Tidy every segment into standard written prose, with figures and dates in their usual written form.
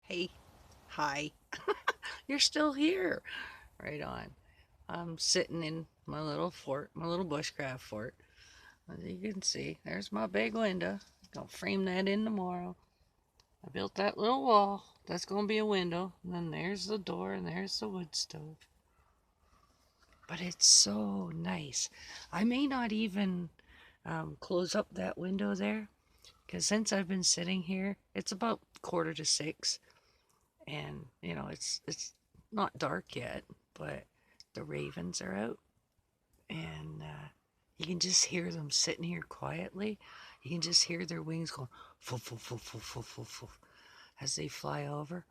Hey, hi. You're still here. Right on. I'm sitting in my little fort, my little bushcraft fort. As you can see, there's my big window. Gonna frame that in tomorrow. I built that little wall. That's gonna be a window. And then there's the door and there's the wood stove. But it's so nice. I may not even close up that window there because since I've been sitting here, it's about 5:45, and it's not dark yet, but the ravens are out, and you can just hear them sitting here quietly. You can just hear their wings going foof, foof, foof, foof, foof, foof, foof, as they fly over,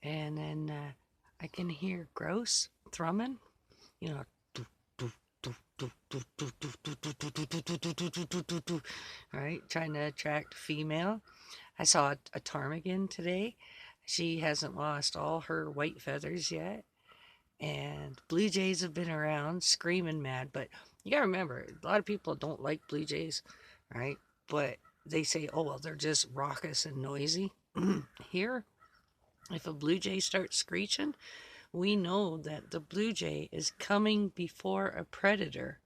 and then I can hear grouse thrumming, you know, right, trying to attract female. I saw a ptarmigan today. She hasn't lost all her white feathers yet. And blue jays have been around screaming mad, but you gotta remember, a lot of people don't like blue jays, right? But they say, oh, well, they're just raucous and noisy. Here, if a blue jay starts screeching, we know that the blue jay is coming before a predator,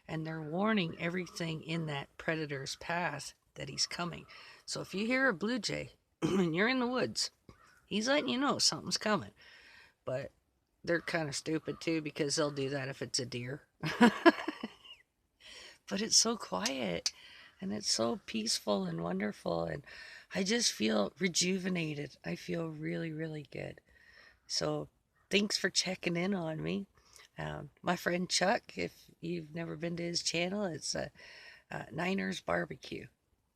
and they're warning everything in that predator's path that he's coming. So if you hear a blue jay and you're in the woods, he's letting you know something's coming. But they're kind of stupid too because they'll do that if it's a deer. But it's so quiet and it's so peaceful and wonderful, and I just feel rejuvenated. I feel really, really good. So thanks for checking in on me. My friend Chuck, if you've never been to his channel, it's Niners Barbecue.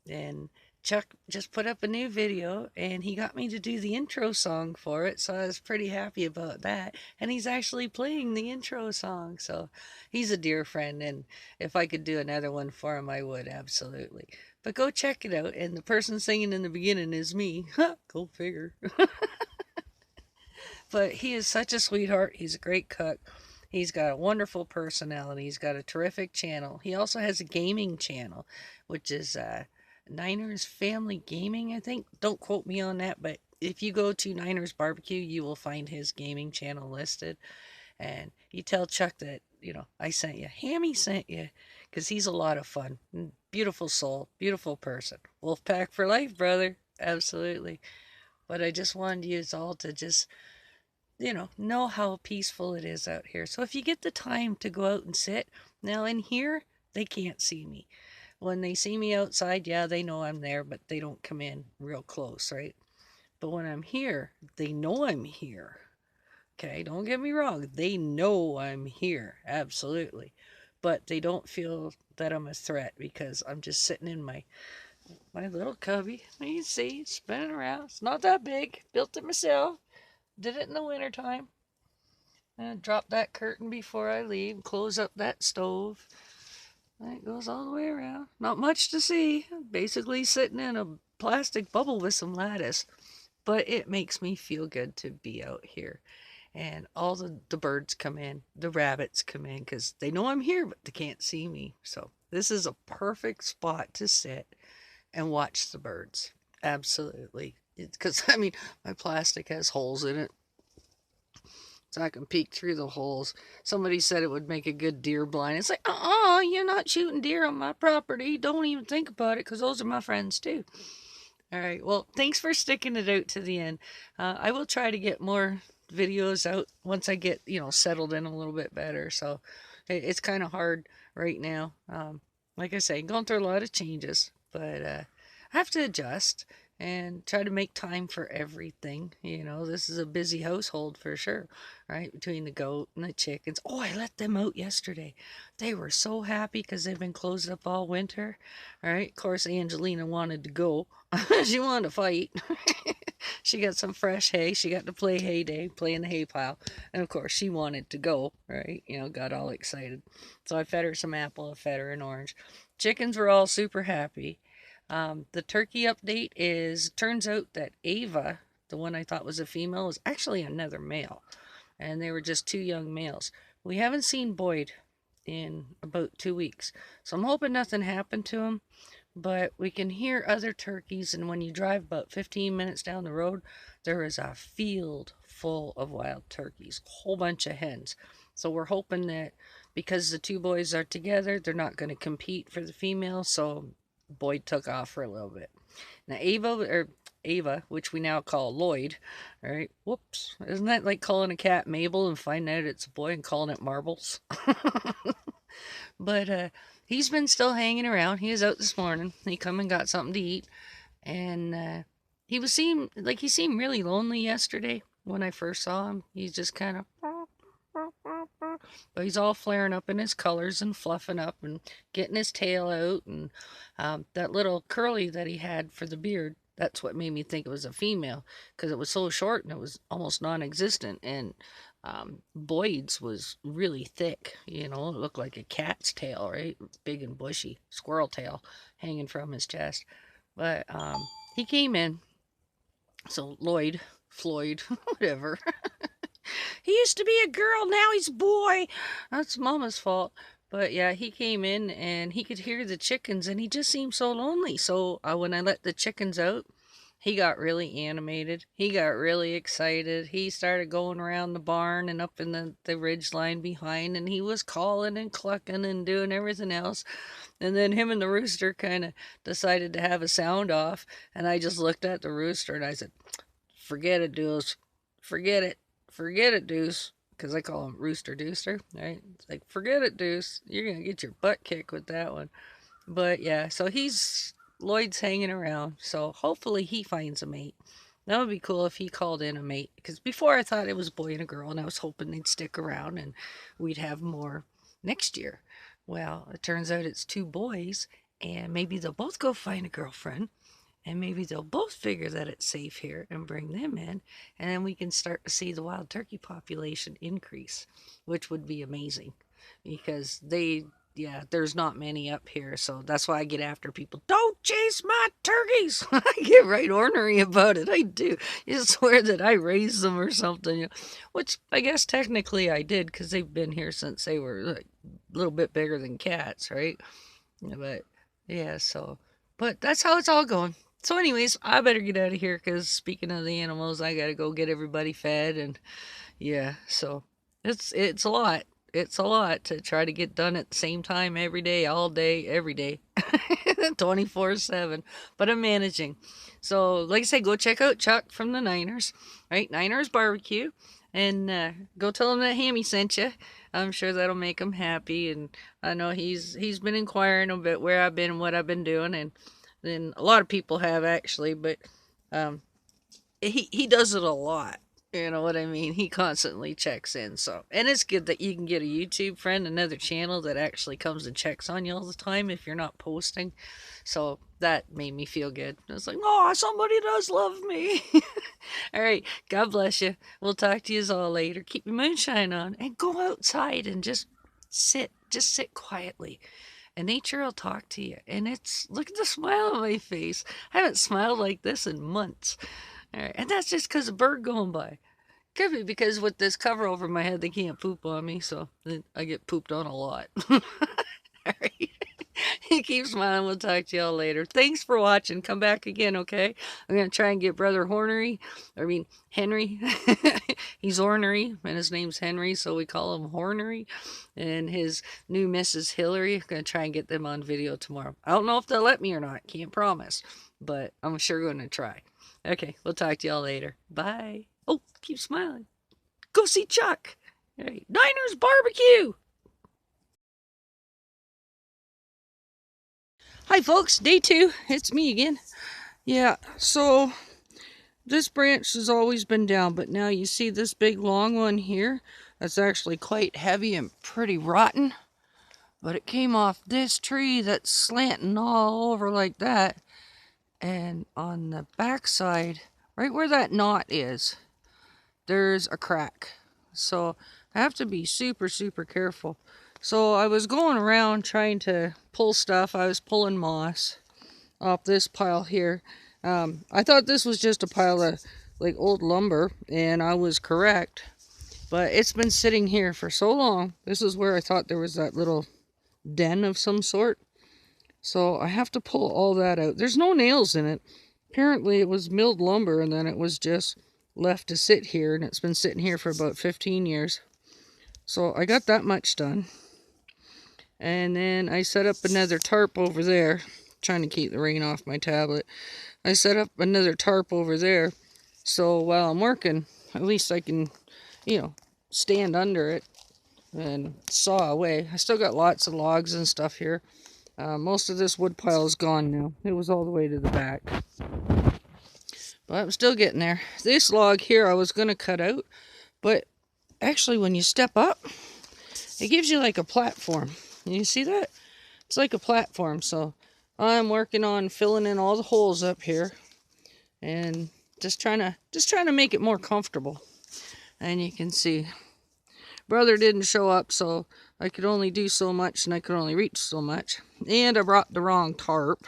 And Chuck just put up a new video and he got me to do the intro song for it, so I was pretty happy about that. And he's actually playing the intro song, so he's a dear friend, and if I could do another one for him, I would, absolutely. But go check it out, and the person singing in the beginning is me. Go figure. But he is such a sweetheart. He's a great cook. He's got a wonderful personality. He's got a terrific channel. He also has a gaming channel, which is Niners Family Gaming, I think. Don't quote me on that, but if you go to Niners Barbecue, you will find his gaming channel listed. And you tell Chuck that, I sent you. Hammy sent you, because he's a lot of fun. Beautiful soul, beautiful person. Wolfpack for life, brother. Absolutely. But I just wanted you all to just know how peaceful it is out here. So if you get the time to go out and sit, now in here, they can't see me. When they see me outside, yeah, they know I'm there, but they don't come in real close, right? But when I'm here, they know I'm here. Okay, don't get me wrong. They know I'm here, absolutely. But they don't feel that I'm a threat because I'm just sitting in my little cubby. You can see, spinning around. It's not that big. Built it myself. Did it in the wintertime. And drop that curtain before I leave. Close up that stove. And it goes all the way around. Not much to see. Basically sitting in a plastic bubble with some lattice. But it makes me feel good to be out here. And all the birds come in. The rabbits come in because they know I'm here, but they can't see me. So this is a perfect spot to sit and watch the birds. Absolutely. Because, I mean, my plastic has holes in it, so I can peek through the holes. Somebody said it would make a good deer blind. It's like, you're not shooting deer on my property. Don't even think about it, because those are my friends too. All right, well, thanks for sticking it out to the end. I will try to get more videos out once I get, settled in a little bit better. So it's kind of hard right now. Like I say, going through a lot of changes, but I have to adjust and try to make time for everything. This is a busy household for sure, right? Between the goat and the chickens. Oh, I let them out yesterday. They were so happy because they've been closed up all winter. All right. Of course, Angelina wanted to go. She wanted to fight. She got some fresh hay. She got to play hay day, play in the hay pile. And of course, she wanted to go, right? Got all excited. So I fed her some apple, I fed her an orange. Chickens were all super happy. The turkey update is, turns out that Ava, the one I thought was a female, was actually another male. And they were just two young males. We haven't seen Boyd in about 2 weeks. So I'm hoping nothing happened to him. but we can hear other turkeys. And when you drive about 15 minutes down the road, there is a field full of wild turkeys, a whole bunch of hens. So we're hoping that because the two boys are together, they're not going to compete for the female. So Boyd took off for a little bit. Now Ava, which we now call Lloyd, all right? Whoops, isn't that like calling a cat Mabel and finding out it's a boy and calling it Marbles? But he's been still hanging around. He was out this morning. He come and got something to eat, and he seemed really lonely yesterday when I first saw him. He's just kind of, but he's all flaring up in his colors and fluffing up and getting his tail out, and that little curly that he had for the beard. That's what made me think it was a female, because it was so short and it was almost non-existent. And Boyd's was really thick. It looked like a cat's tail, right? Big and bushy, squirrel tail hanging from his chest. But he came in. So Floyd, whatever. He used to be a girl, now he's a boy. That's Mama's fault. But yeah, he came in and he could hear the chickens and he just seemed so lonely. So when I let the chickens out, he got really animated. He got really excited. He started going around the barn and up in the ridge line behind, and he was calling and clucking and doing everything else. And then him and the rooster kind of decided to have a sound off. And I just looked at the rooster and I said, forget it, Deuce. Forget it. Forget it, Deuce. Because I call him Rooster Deucer, right? It's like, forget it, Deuce. You're going to get your butt kicked with that one. But yeah, so Lloyd's hanging around. So hopefully he finds a mate. That would be cool if he called in a mate. Because before I thought it was a boy and a girl, and I was hoping they'd stick around and we'd have more next year. Well, it turns out it's two boys, and maybe they'll both go find a girlfriend. And maybe they'll both figure that it's safe here and bring them in. And then we can start to see the wild turkey population increase, which would be amazing. Because there's not many up here. So that's why I get after people. Don't chase my turkeys. I get right ornery about it. I do. You swear that I raised them or something. Which I guess technically I did, because they've been here since they were like a little bit bigger than cats, right? But yeah, but that's how it's all going. So anyways, I better get out of here, because speaking of the animals, I gotta go get everybody fed. And yeah, so it's a lot. It's a lot to try to get done at the same time every day, all day, every day, 24/7. But I'm managing. So like I said, go check out Chuck from the Niners, right? Niners Barbecue. And go tell him that Hammy sent you. I'm sure that'll make him happy. And I know he's been inquiring a bit where I've been and what I've been doing. And then a lot of people have, actually, but he does it a lot. You know what I mean? He constantly checks in. So, and it's good that you can get a YouTube friend, another channel that actually comes and checks on you all the time if you're not posting. So that made me feel good. I was like, oh, somebody does love me. All right. God bless you. We'll talk to you all later. Keep your moonshine on and go outside and just sit. Just sit quietly. And nature will talk to you. And look at the smile on my face. I haven't smiled like this in months. All right. And that's just because a bird going by. Could be because with this cover over my head, they can't poop on me. So I get pooped on a lot. All right. Keep smiling. We'll talk to y'all later. Thanks for watching. Come back again, okay? I'm going to try and get Brother Henry. He's ornery, and his name's Henry, so we call him Hornery. And his new Mrs. Hillary. I'm going to try and get them on video tomorrow. I don't know if they'll let me or not. Can't promise. But I'm sure going to try. Okay, we'll talk to y'all later. Bye. Oh, keep smiling. Go see Chuck. All right. Niners Barbecue. Hi folks, day 2, it's me again. Yeah, so this branch has always been down, but now you see this big long one here, that's actually quite heavy and pretty rotten. But it came off this tree that's slanting all over like that. And on the back side, right where that knot is, there's a crack. So I have to be super, super careful. So I was going around trying to pull stuff. I was pulling moss off this pile here. I thought this was just a pile of like old lumber, and I was correct. But it's been sitting here for so long. This is where I thought there was that little den of some sort. So I have to pull all that out. There's no nails in it. Apparently it was milled lumber and then it was just left to sit here, and it's been sitting here for about 15 years. So I got that much done. And then I set up another tarp over there, trying to keep the rain off my tablet. I set up another tarp over there, so while I'm working, at least I can, stand under it and saw away. I still got lots of logs and stuff here. Most of this wood pile is gone now. It was all the way to the back. But I'm still getting there. This log here I was going to cut out, but actually when you step up, it gives you like a platform. You see that? It's like a platform. So I'm working on filling in all the holes up here and just trying to make it more comfortable. And you can see brother didn't show up, so I could only do so much and I could only reach so much. And I brought the wrong tarp,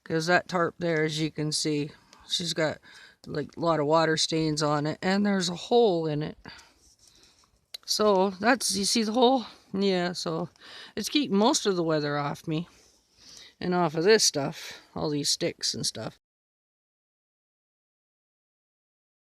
because that tarp there, as you can see, she's got like a lot of water stains on it, and there's a hole in it. So that's, you see the hole? Yeah, so it's keeping most of the weather off me and off of this stuff, all these sticks and stuff.